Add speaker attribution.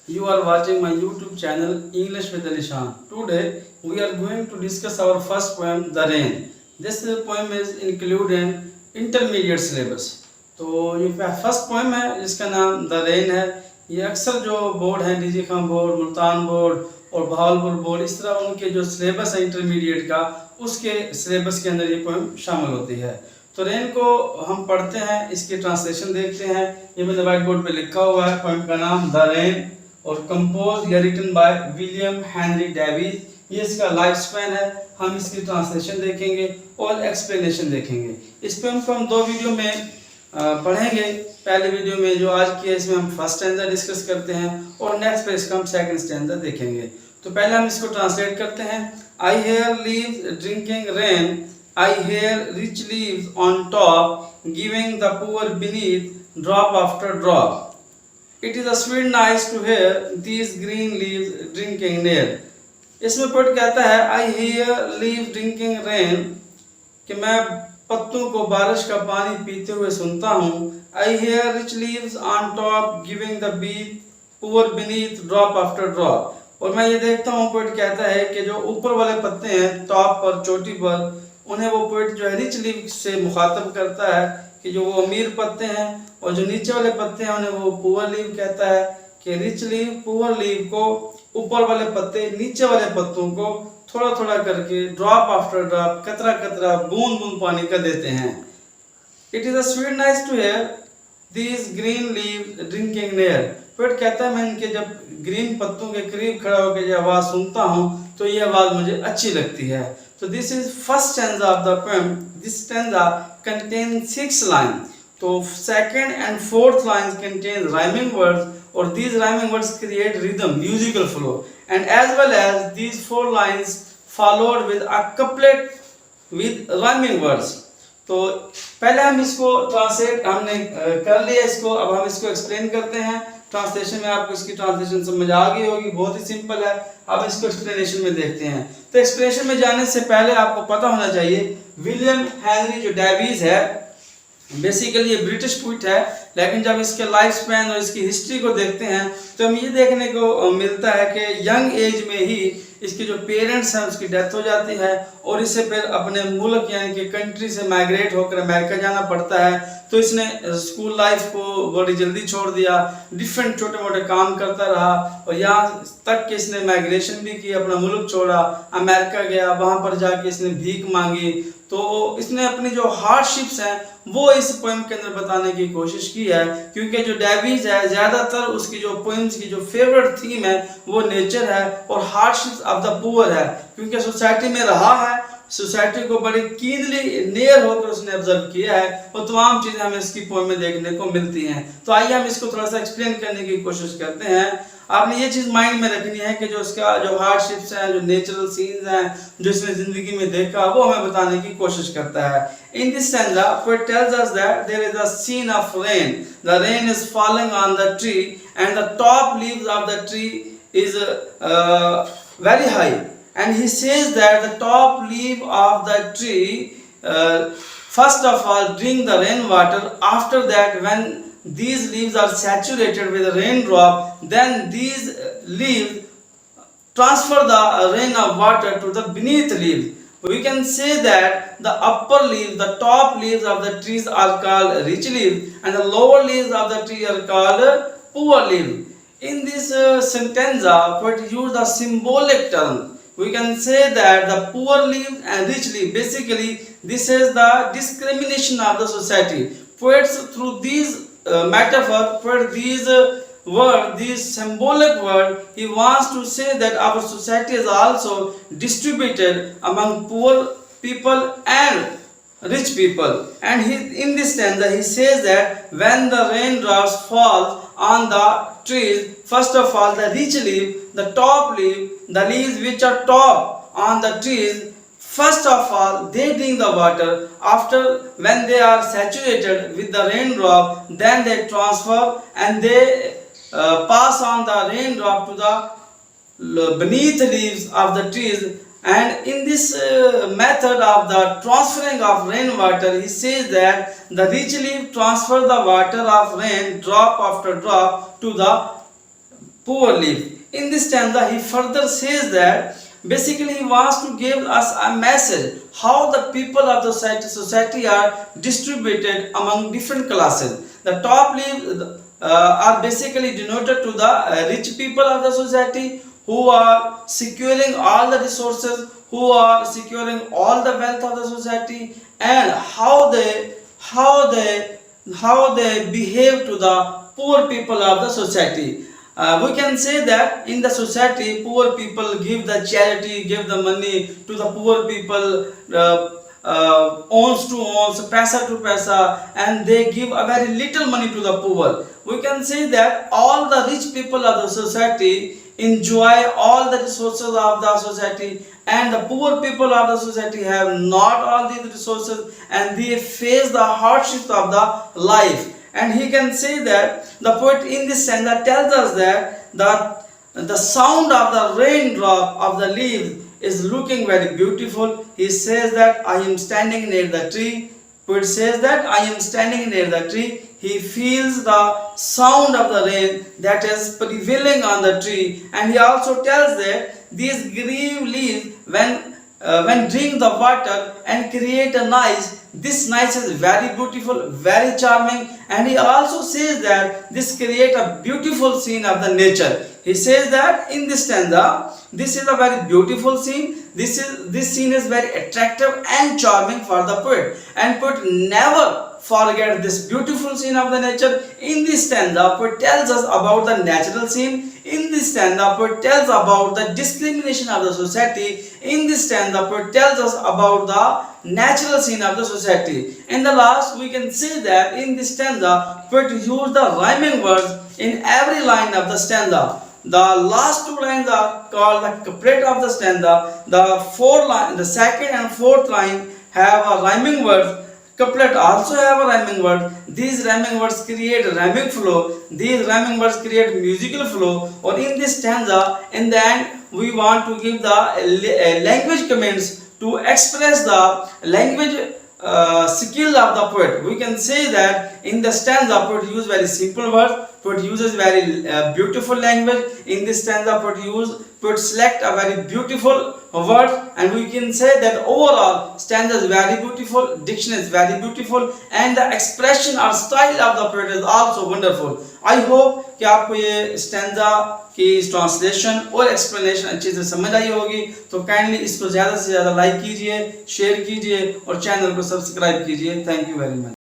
Speaker 1: You are watching my YouTube channel English with Shan. Today we are going to discuss our first poem, The Rain. This poem is included in intermediate syllabus. तो ये first poem है जिसका नाम the rain है। ये अक्सर जो board है DG Khan board, Multan board और भावलपुर बोर्ड, इस तरह उनके जो सिलेबस है इंटरमीडिएट का, उसके सिलेबस के अंदर ये पोएम शामिल होती है। तो रेन को हम पढ़ते हैं, इसकी ट्रांसलेशन देखते हैं। ये मैंने व्हाइट बोर्ड पे लिखा हुआ है, पोएम का नाम द रेन और कंपोज या written by William Henry Davies. ये इसका लाइफ स्पैन है। हम इसकी ट्रांसलेशन देखेंगे और एक्सप्लेनेशन देखेंगे। इस पोएम को हम दो वीडियो में पढ़ेंगे। पहले वीडियो में जो आज की है इसमें हम फर्स्ट स्टैंजा डिस्कस करते हैं और नेक्स्ट पे इसका हम सेकंड स्टैंजा देखेंगे। तो पहले हम इसको ट्रांसलेट करते हैं। I hear leaves drinking rain, I hear rich leaves on top, giving the poor beneath drop after drop. It is a sweet nice to hear these green leaves drinking near। इसमें poet कहता है I hear leaves drinking rain, कि मैं पत्तों को बारिश का पानी पीते हुए सुनता हूँ। I hear rich leaves on top giving the bee poor beneath drop after drop। और मैं ये देखता हूँ, पोएट कहता है कि जो ऊपर वाले पत्ते हैं टॉप पर, चोटी पर, उन्हें वो पोएट जो है रिच लीव से मुखातब करता है कि जो वो अमीर पत्ते हैं, और जो नीचे वाले पत्ते हैं उन्हें वो पुअर लीव कहता है कि रिच लीव पुअर लीव को ऊपर वाले पत्ते नीचे वाले पत्तों को थोड़ा थोड़ा करके ड्रॉप आफ्टर ड्रॉप, कतरा कतरा, बूंद बूंद पानी का देते हैं। It is a sweet nice to hear these green leave drinking near. Poet कहता है मैं इनके जब ग्रीन पत्तों के करीब खड़ा होकर ये आवाज सुनता हूँ तो ये आवाज मुझे अच्छी लगती है। तो this is first stanza of the poem. This stanza contains 6 lines। तो second and fourth lines contain rhyming words, or these rhyming words create rhythm, musical flow, and as well as these 4 lines followed with a couplet with rhyming words। तो पहले हम इसको translate हमने कर लिया इसको, अब हम इसको एक्सप्लेन करते हैं। ट्रांसलेशन में आपको इसकी ट्रांसलेशन समझ आ गई होगी, बहुत ही सिंपल है। अब इसको एक्सप्लेनेशन में देखते हैं। तो एक्सप्लेनेशन में जाने से पहले आपको पता होना चाहिए विलियम हेनरी जो डेविस है, बेसिकली ये ब्रिटिश पोएट है, लेकिन जब इसके लाइफ स्पैन और इसकी हिस्ट्री को देखते हैं तो हम ये देखने को मिलता है कि यंग एज में ही इसके जो पेरेंट्स हैं उसकी डेथ हो जाती है और इसे फिर अपने मुल्क यानी कि कंट्री से माइग्रेट होकर अमेरिका जाना पड़ता है। तो इसने स्कूल लाइफ को बड़ी जल्दी छोड़ दिया, डिफरेंट छोटे मोटे काम करता रहा और यहाँ तक कि इसने माइग्रेशन भी की, अपना मुल्क छोड़ा, अमेरिका गया, वहाँ पर जाके इसने भीख मांगी। तो इसने अपनी जो हार्डशिप्स हैं वो इस पोएम के अंदर बताने की कोशिश की है, क्योंकि जो डेविस है ज़्यादातर उसकी जो पोएम्स की जो फेवरेट थीम है वो नेचर है और हार्डशिप्स ऑफ द पुअर है, क्योंकि सोसाइटी में रहा है, सोसाइटी को बड़ी कीनली नियर होकर उसने ऑब्जर्व किया है और तमाम चीज़ें हमें इसकी पोएम में देखने को मिलती हैं। तो आइए हम इसको थोड़ा सा एक्सप्लेन करने की कोशिश करते हैं। आपने ये चीज़ माइंड में रखनी है कि जो उसका जो हार्डशिप्स हैं, जो नेचुरल सीन्स हैं, जो इसने ज़िंदगी में देखा, वो हमें बताने की कोशिश करता है। In this stanza, poet tells us that there is a scene of rain. The rain is falling on the tree and the top leaves of the tree is very high. And he says that the top leaf of the tree, first of all, drink the rainwater. After that, when these leaves are saturated with a raindrop, then these leaves transfer the rain of water to the beneath leaves. We can say that the upper leaves, the top leaves of the trees are called rich leaves and the lower leaves of the tree are called poor leaves. In this stanza, poet used a symbolic term. We can say that the poor leaves and rich leaves, basically this is the discrimination of the society. Poets through these metaphor, poet these word, this symbolic word, he wants to say that our society is also distributed among poor people and rich people. And in this stanza he says that when the raindrops fall on the trees, first of all the rich leaf, the top leaf, the leaves which are top on the trees, first of all they drink the water. After, when they are saturated with the raindrop, then they transfer and they pass on the raindrop to the beneath leaves of the trees. And in this method of the transferring of rainwater, he says that the rich leaf transfer the water of rain drop after drop to the poor live. In this stanza, he further says that basically he wants to give us a message how the people of the society are distributed among different classes. The top leaves are basically denoted to the rich people of the society, who are securing all the resources, who are securing all the wealth of the society, and how they behave to the poor people of the society. We can say that in the society, poor people give the charity, give the money to the poor people, owns to owns, paisa to paisa, and they give a very little money to the poor. We can say that all the rich people of the society enjoy all the resources of the society, and the poor people of the society have not all these resources, and they face the hardships of the life. And he can say that the poet in this stanza tells us that the sound of the raindrop of the leaves is looking very beautiful. He says that I am standing near the tree. Poet says that I am standing near the tree. He feels the sound of the rain that is prevailing on the tree, and he also tells that these green leaves when drink the water and create a noise, this noise is very beautiful, very charming. And he also says that this create a beautiful scene of the nature. He says that in this stanza, this is a very beautiful scene. This scene is very attractive and charming for the poet, and poet never forget this beautiful scene of the nature. In this stanza, poet tells us about the natural scene. In this stanza, poet tells about the discrimination of the society. In this stanza, poet tells us about the natural scene of the society. In the last, we can say that in this stanza, poet used the rhyming words in every line of the stanza. The last two lines are called the couplet of the stanza. The second and fourth line have a rhyming word. Couplet also have a rhyming word. These rhyming words create rhyming flow. These rhyming words create musical flow. Or in this stanza, in the end, we want to give the language comments to express the language skill of the poet. We can say that in the stanza, poet uses very simple words. Poet uses very beautiful language. In this stanza, poet select a very beautiful word, and we can say that overall stanza is very beautiful, diction is very beautiful, and the expression or style of the poet is also wonderful. I hope कि आपको ये stanza की translation और explanation अच्छे से समझ आई होगी. तो काइंडली इसको ज़्यादा से ज़्यादा लाइक कीजिए, शेयर कीजिए और चैनल को सब्सक्राइब कीजिए. Thank you very much.